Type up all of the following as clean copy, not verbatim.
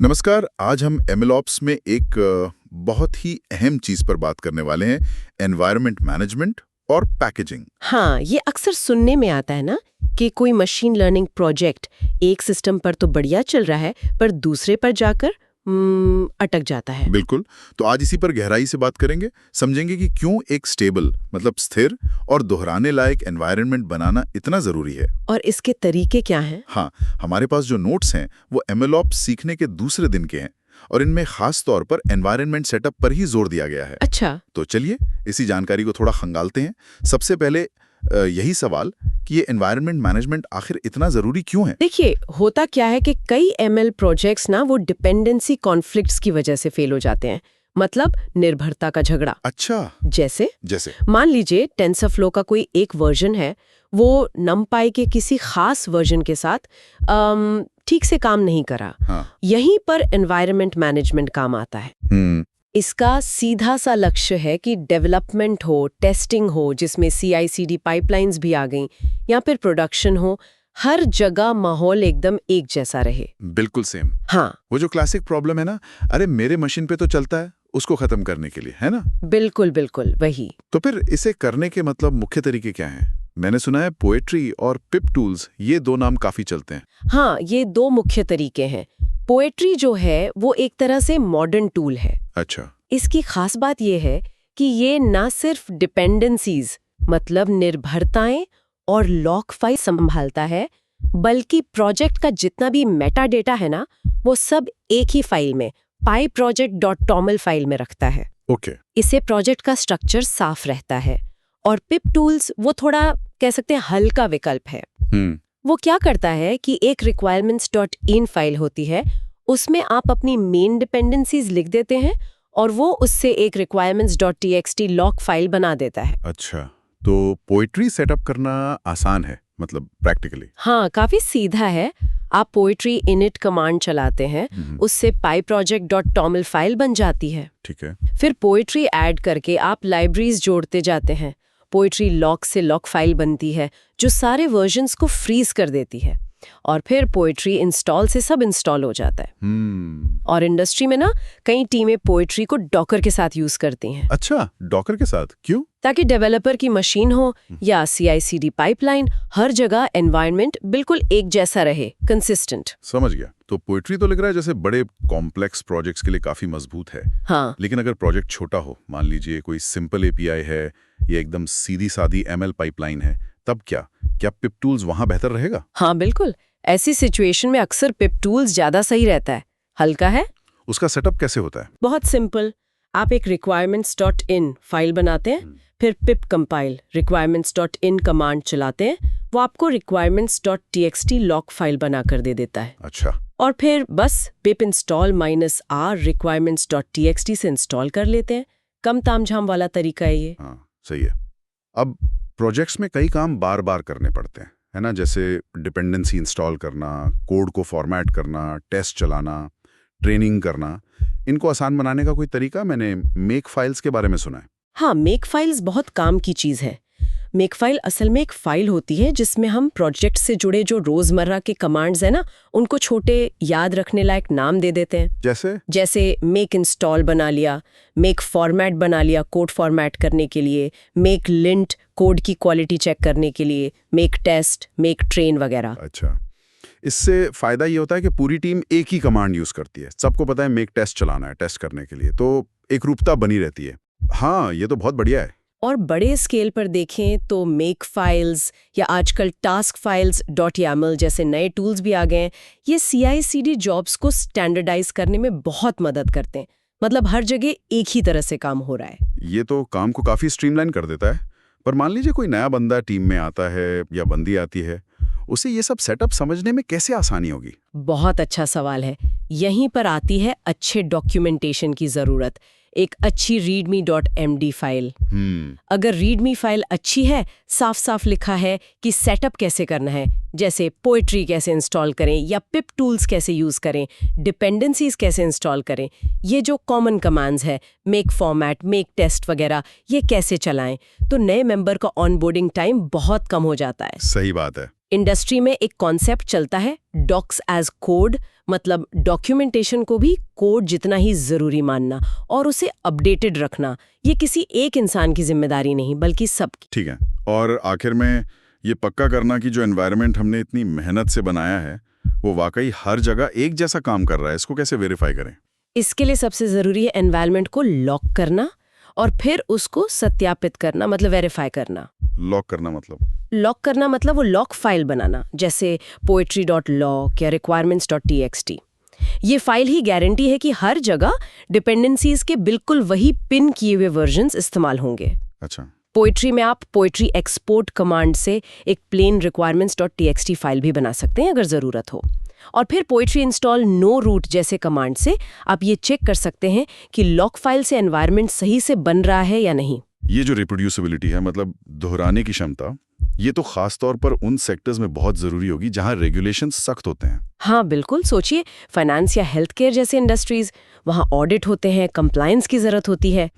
नमस्कार। आज हम एमएलओप्स में एक बहुत ही अहम चीज पर बात करने वाले हैं, एनवायरनमेंट मैनेजमेंट और पैकेजिंग। हाँ, ये अक्सर सुनने में आता है ना कि कोई मशीन लर्निंग प्रोजेक्ट एक सिस्टम पर तो बढ़िया चल रहा है पर दूसरे पर जाकर अटक जाता है। बिल्कुल। तो आज इसी पर गहराई से बात करेंगे, समझेंगे कि क्यों एक स्टेबल मतलब स्थिर और दोहराने लायक एनवायरनमेंट बनाना इतना जरूरी है। और इसके तरीके क्या हैं? हाँ, हमारे पास जो नोट्स हैं वो एमएलओप्स सीखने के दूसरे दिन के हैं और इनमें खास तौर पर एनवायरनमेंट सेटअप पर ही जोर दिया गया है। अच्छा। तो चलिए इसी जानकारी को थोड़ा खंगालते हैं। सबसे पहले यही सवाल कि ये एनवायरनमेंट मैनेजमेंट आखिर इतना जरूरी क्यों है? देखिए, होता क्या है कि कई एमएल प्रोजेक्ट्स ना वो डिपेंडेंसी कॉन्फ्लिक्ट्स की वजह से फेल हो जाते हैं। मतलब निर्भरता का झगड़ा। अच्छा। जैसे मान लीजिए टेंसरफ्लो का कोई एक वर्जन है, वो नमपाई के किसी खास वर्जन के साथ ठीक से काम नहीं करा। हाँ। यहीं पर एनवायरनमेंट मैनेजमेंट काम आता है। इसका सीधा सा लक्ष्य है कि डेवलपमेंट हो, टेस्टिंग हो, जिसमें CI/CD पाइपलाइंस भी आ गई, या फिर प्रोडक्शन हो, हर जगह माहौल एकदम एक जैसा रहे। बिल्कुल सेम। हाँ, वो जो क्लासिक प्रॉब्लम है ना, अरे मेरे मशीन पे तो चलता है, उसको खत्म करने के लिए, है ना? बिल्कुल बिल्कुल वही। तो फिर इसे करने के मतलब मुख्य तरीके क्या हैं? मैंने सुना है पोएट्री और पिप टूल्स, ये दो नाम काफी चलते हैं। हाँ, ये दो मुख्य तरीके हैं। पोएट्री जो है वो एक तरह से मॉडर्न टूल है। अच्छा। इसकी खास बात ये है कि ये ना सिर्फ डिपेंडेंसीज मतलब निर्भरताएं और लॉक फाइल संभालता है, बल्कि प्रोजेक्ट का जितना भी मेटा डेटा है ना, वो सब एक ही फाइल में pyproject.toml फाइल में रखता है। ओके। इससे प्रोजेक्ट का स्ट्रक्चर साफ रहता है। और पिप टूल्स वो थोड़ा कह सकते हैं हल्का विकल्प है। वो क्या करता है कि एक requirements.in फाइल होती है, उसमें आप अपनी मेन डिपेंडेंसीज लिख देते हैं और वो उससे एक requirements.txt लॉक फाइल बना देता है। अच्छा, तो पोएट्री सेटअप करना आसान है, मतलब प्रैक्टिकली? हाँ, काफी सीधा है। आप पोएट्री init कमांड चलाते हैं, उससे pyproject.toml फाइल बन जाती है। ठीक है। फिर पोएट्री ऐड करके आप लाइब्रेरीज जोड़ते जाते हैं। पोएट्री लॉक से लॉक फाइल बनती है जो सारे वर्जन्स को फ्रीज कर देती है, और फिर पोएट्री इंस्टॉल से सब इंस्टॉल हो जाता है। और इंडस्ट्री में ना कई टीमें पोएट्री को डॉकर के साथ यूज करती हैं। अच्छा, डॉकर के साथ क्यों? ताकि डेवलपर की मशीन हो या CI/CD पाइपलाइन, हर जगह एनवायरनमेंट बिल्कुल एक जैसा रहे, कंसिस्टेंट। समझ गया। तो पोएट्री तो लग रहा है जैसे बड़े कॉम्प्लेक्स प्रोजेक्ट्स के लिए काफी मजबूत है। हाँ। लेकिन अगर प्रोजेक्ट छोटा हो, मान लीजिए कोई सिंपल API है या एकदम सीधी सादी ML पाइपलाइन है, तब क्या पिप टूल्स वहां बेहतर रहेगा? हाँ बिल्कुल, ऐसी सिचुएशन में अक्सर पिप टूल्स ज्यादा सही रहता है। हल्का है। उसका सेटअप कैसे होता है? बहुत सिंपल। आप एक requirements.in फाइल बनाते हैं, फिर पिप कंपाइल requirements.in कमांड चलाते हैं, वो आपको requirements.txt लॉक फाइल बनाकर दे देता है। अच्छा। और फिर बस pip install -r requirements.txt से इंस्टॉल कर लेते हैं। कम तामझाम वाला तरीका है ये। हाँ, सही है। अब प्रोजेक्ट्स में कई काम बार बार करने पड़ते हैं, है ना? जैसे डिपेंडेंसी इंस्टॉल करना, कोड को फॉर्मेट करना, टेस्ट चलाना, ट्रेनिंग करना। इनको आसान बनाने का कोई तरीका? मैंने मेक फाइल्स के बारे में सुना है। हाँ, मेक फाइल्स बहुत काम की चीज है। मेक फाइल असल में एक फाइल होती है जिसमें हम प्रोजेक्ट से जुड़े जो रोजमर्रा के कमांड्स हैं ना, उनको छोटे याद रखने लायक नाम दे देते हैं। जैसे मेक इंस्टॉल बना लिया, मेक फॉर्मेट बना लिया कोड फॉर्मेट करने के लिए, मेक लिंट कोड की क्वालिटी चेक करने के लिए, मेक टेस्ट, मेक ट्रेन वगैरह। अच्छा, इससे फायदा ये होता है कि पूरी टीम एक ही कमांड यूज करती है, सबको पता है मेक टेस्ट चलाना है टेस्ट करने के लिए, तो एक रूपता बनी रहती है। हाँ, ये तो बहुत बढ़िया है। और बड़े स्केल पर देखें तो मेक फाइल्स या आजकल टास्क फाइल्स .yaml जैसे नए टूल्स भी आ गए हैं। ये CI/CD जॉब्स को स्टैंडर्डाइज करने में बहुत मदद करते हैं। मतलब हर जगह एक ही तरह से काम हो रहा है। ये तो काम को काफी स्ट्रीमलाइन कर देता है। पर मान लीजिए कोई नया बंदा टीम में आता है या बंदी आती है, उसे ये सब सेटअप समझने में कैसे आसानी होगी? बहुत अच्छा सवाल है। यहीं पर आती है अच्छे डॉक्यूमेंटेशन की जरूरत। एक अच्छी readme.md फाइल। अगर readme फाइल अच्छी है, साफ साफ लिखा है कि सेटअप कैसे करना है, जैसे पोएट्री कैसे इंस्टॉल करें या पिप टूल्स कैसे यूज करें, डिपेंडेंसीज कैसे इंस्टॉल करें, ये जो कॉमन कमांड्स है मेक फॉर्मेट, मेक टेस्ट वगैरह, ये कैसे चलाएं, तो नए मेंबर का ऑनबोर्डिंग टाइम बहुत कम हो जाता है। सही बात है। इंडस्ट्री में एक कॉन्सेप्ट चलता है डॉक्स एज कोड, मतलब डॉक्यूमेंटेशन को भी कोड जितना ही जरूरी मानना और उसे अपडेटेड रखना, ये किसी एक इंसान की जिम्मेदारी नहीं बल्कि सबकी। ठीक है। और आखिर में ये पक्का करना कि जो एनवायरनमेंट हमने इतनी मेहनत से बनाया है वो वाकई हर जगह एक जैसा काम कर रहा है, इसको कैसे वेरीफाई करें? इसके लिए सबसे जरूरी है एनवायरनमेंट को लॉक करना और फिर उसको सत्यापित करना, मतलब वेरीफाई करना। लॉक करना मतलब? लॉक करना मतलब वो लॉक फाइल बनाना, जैसे poetry.log या requirements.txt। ये फाइल ही गारंटी है कि हर जगह डिपेंडेंसीज के बिल्कुल वही पिन किए हुए वर्जन्स इस्तेमाल होंगे। अच्छा। पोएट्री में आप पोएट्री एक्सपोर्ट कमांड से एक प्लेन requirements.txt फाइल भी बना सकते हैं अगर ज़रूरत हो। और फिर पोएट्री इंस्टॉल नो रूट जैसे कमांड से आप ये चेक कर सकते हैं कि लॉक फाइल से एनवायरनमेंट सही से बन रहा है या नहीं। ये जो रिप्रोड्यूसिबिलिटी है, मतलब दोहराने की क्षमता, ये तो खास तौर पर उन सेक्टर्स में बहुत जरूरी होगी जहां रेगुलेशन सख्त होते हैं। हाँ बिल्कुल, सोचिए फाइनेंस या हेल्थ केयर जैसे इंडस्ट्रीज, वहाँ ऑडिट होते हैं, कंप्लायंस की जरूरत होती है।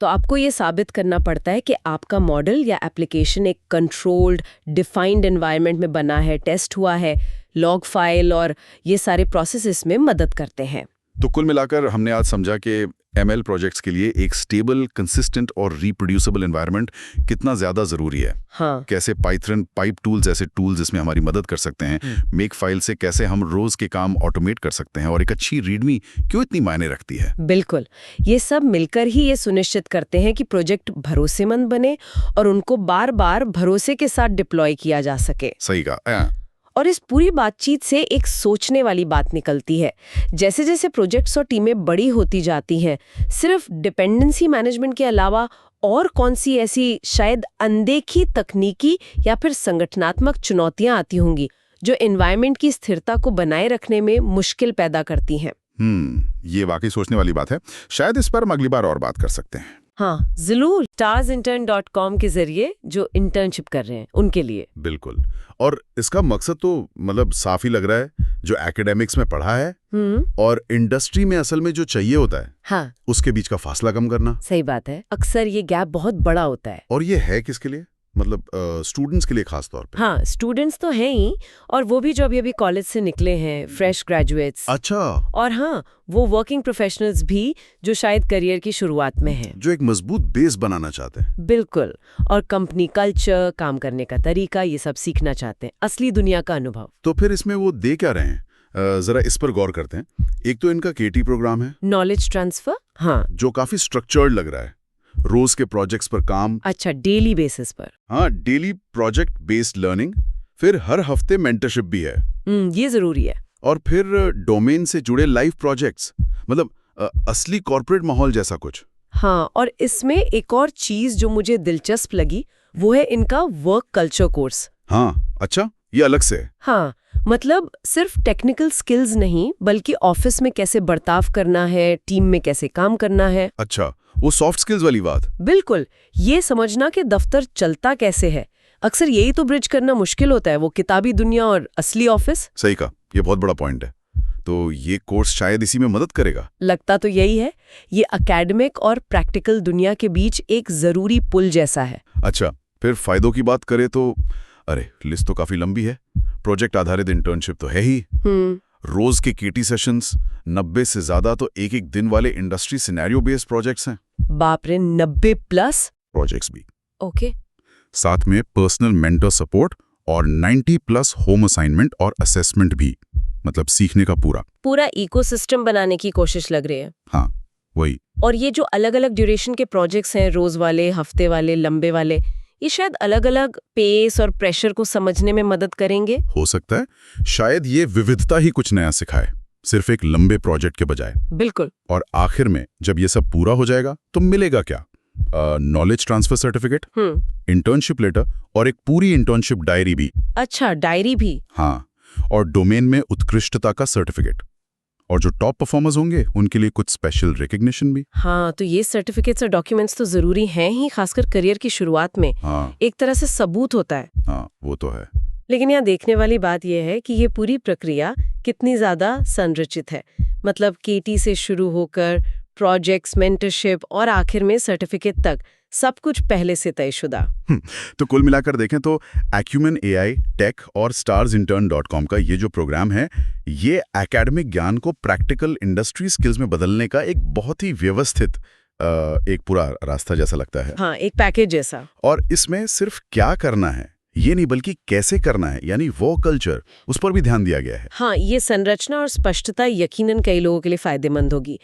तो आपको ये साबित करना पड़ता है कि आपका मॉडल या एप्लीकेशन एक कंट्रोल्ड डिफाइंड एनवायरनमेंट में बना है, टेस्ट हुआ है। लॉग फाइल और ये सारे प्रोसेस इसमें मदद करते हैं। तो कुल मिलाकर हमने आज समझा कि ML प्रोजेक्ट्स के लिए एक स्टेबल, कंसिस्टेंट और रिप्रोड्यूसिबल एनवायरनमेंट कितना ज्यादा जरूरी है। हाँ। कैसे पाइथन, पाइप टूल्स जैसे टूल्स इसमें हमारी मदद कर सकते हैं। मेक फाइल से कैसे हम रोज के काम ऑटोमेट कर सकते हैं, और एक अच्छी रीडमी क्यों इतनी मायने रखती है। बिल्कुल, ये सब मिलकर ही ये सुनिश्चित करते हैं कि प्रोजेक्ट भरोसेमंद बने और उनको बार बार भरोसे के साथ डिप्लॉय किया जा सके। सही कहा। और इस पूरी बातचीत से एक सोचने वाली बात निकलती है। जैसे जैसे प्रोजेक्ट्स और टीमें बड़ी होती जाती हैं, सिर्फ डिपेंडेंसी मैनेजमेंट के अलावा और कौन सी ऐसी शायद अनदेखी तकनीकी या फिर संगठनात्मक चुनौतियां आती होंगी जो एनवायरनमेंट की स्थिरता को बनाए रखने में मुश्किल पैदा करती हैं। ये वाकई सोचने वाली बात है। शायद इस पर हम अगली बार और बात कर सकते हैं। हाँ जरूर, starsintern.com के जरिए जो इंटर्नशिप कर रहे हैं उनके लिए। बिल्कुल। और इसका मकसद तो मतलब साफ ही लग रहा है, जो एकेडमिक्स में पढ़ा है और इंडस्ट्री में असल में जो चाहिए होता है, हाँ, उसके बीच का फासला कम करना। सही बात है, अक्सर ये गैप बहुत बड़ा होता है। और ये है किसके लिए? मतलब स्टूडेंट्स के लिए खास तौर पे। हाँ, स्टूडेंट्स तो हैं ही, और वो भी जो अभी कॉलेज से निकले हैं, फ्रेश ग्रेजुएट्स। अच्छा। और हाँ, वो वर्किंग प्रोफेशनल्स भी जो शायद करियर की शुरुआत में हैं, जो एक मजबूत बेस बनाना चाहते हैं। बिल्कुल, और कंपनी कल्चर, काम करने का तरीका, ये सब सीखना चाहते हैं, असली दुनिया का अनुभव। तो फिर इसमें वो दे क्या रहे हैं? जरा इस पर गौर करते हैं। एक तो इनका KT प्रोग्राम है, नॉलेज ट्रांसफर, हाँ, जो काफी स्ट्रक्चर्ड लग रहा है। रोज के प्रोजेक्ट्स पर काम। अच्छा, डेली बेसिस पर। हाँ, डेली प्रोजेक्ट बेस्ड लर्निंग। फिर हर हफ्ते मेंटरशिप भी है। ये जरूरी है। और फिर डोमेन से जुड़े लाइव प्रोजेक्ट्स, मतलब असली कॉर्पोरेट माहौल जैसा कुछ। हाँ, और इसमें एक और चीज जो मुझे दिलचस्प लगी वो है इनका वर्क कल्चर कोर्स। हाँ, अच्छा, ये अलग से है। हाँ, मतलब सिर्फ टेक्निकल स्किल्स नहीं, बल्कि ऑफिस में कैसे बर्ताव करना है, टीम में कैसे काम करना है। अच्छा, वो सॉफ्ट स्किल्स वाली बात। बिल्कुल, ये समझना कि दफ्तर चलता कैसे है। अक्सर यही तो ब्रिज करना मुश्किल होता है, वो किताबी दुनिया और असली ऑफिस। सही कहा, ये बहुत बड़ा पॉइंट है। तो ये कोर्स शायद इसी में मदद करेगा। लगता तो यही है। ये एकेडमिक और प्रैक्टिकल दुनिया के बीच एक जरूरी पुल जैसा है। अच्छा, फिर फायदों की बात करें तो अरे लिस्ट तो काफी लंबी है। प्रोजेक्ट आधारित इंटर्नशिप तो है ही, रोज के KT सेशंस, 90 से ज्यादा तो एक दिन वाले इंडस्ट्री सिनेरियो बेस्ड प्रोजेक्ट्स हैं। बाप रे, 90+ प्रोजेक्ट्स भी। ओके। साथ में पर्सनल मेंटर सपोर्ट और 90+ होम असाइनमेंट और असेसमेंट भी, मतलब सीखने का पूरा इकोसिस्टम बनाने की कोशिश लग रही है। हाँ, वही। और ये जो अलग अलग ड्यूरेशन के प्रोजेक्ट्स हैं, रोज वाले, हफ्ते वाले, लंबे वाले, ये शायद अलग अलग पेस और प्रेशर को समझने में मदद करेंगे। हो सकता है शायद ये विविधता ही कुछ नया सिखाए, सिर्फ एक लंबे प्रोजेक्ट के बजाय। बिल्कुल। और आखिर में जब ये सब पूरा हो जाएगा तो मिलेगा क्या? Knowledge transfer certificate, internship letter और एक पूरी इंटर्नशिप डायरी भी। अच्छा, डायरी भी? हाँ, और डोमेन में उत्कृष्टता का सर्टिफिकेट। और जो टॉप परफॉर्मर्स होंगे उनके लिए कुछ स्पेशल रिकग्निशन भी। हाँ, तो ये सर्टिफिकेट्स और डॉक्यूमेंट्स तो जरूरी हैं ही, खासकर करियर की शुरुआत में। हाँ, एक तरह से सबूत होता है। हाँ, वो तो है। लेकिन यहाँ देखने वाली बात यह है कि ये पूरी प्रक्रिया कितनी ज्यादा संरचित है। मतलब KT से शुरू होकर प्रोजेक्ट्स, मेंटरशिप और आखिर में सर्टिफिकेट तक सब कुछ पहले से तयशुदा। तो कुल मिलाकर देखें तो Acumen AI, टेक और starsintern.com का ये जो प्रोग्राम है, ये एकेडमिक ज्ञान को प्रैक्टिकल इंडस्ट्री स्किल्स में बदलने का एक बहुत ही व्यवस्थित एक पूरा रास्ता जैसा लगता है। हाँ, एक पैकेज जैसा। और इसमें सिर्फ क्या करना है ये नहीं, बल्कि कैसे करना है, यानी वो कल्चर, उस पर भी ध्यान दिया गया है। हाँ, ये संरचना और स्पष्टता यकीनन कई लोगों के लिए फायदेमंद होगी,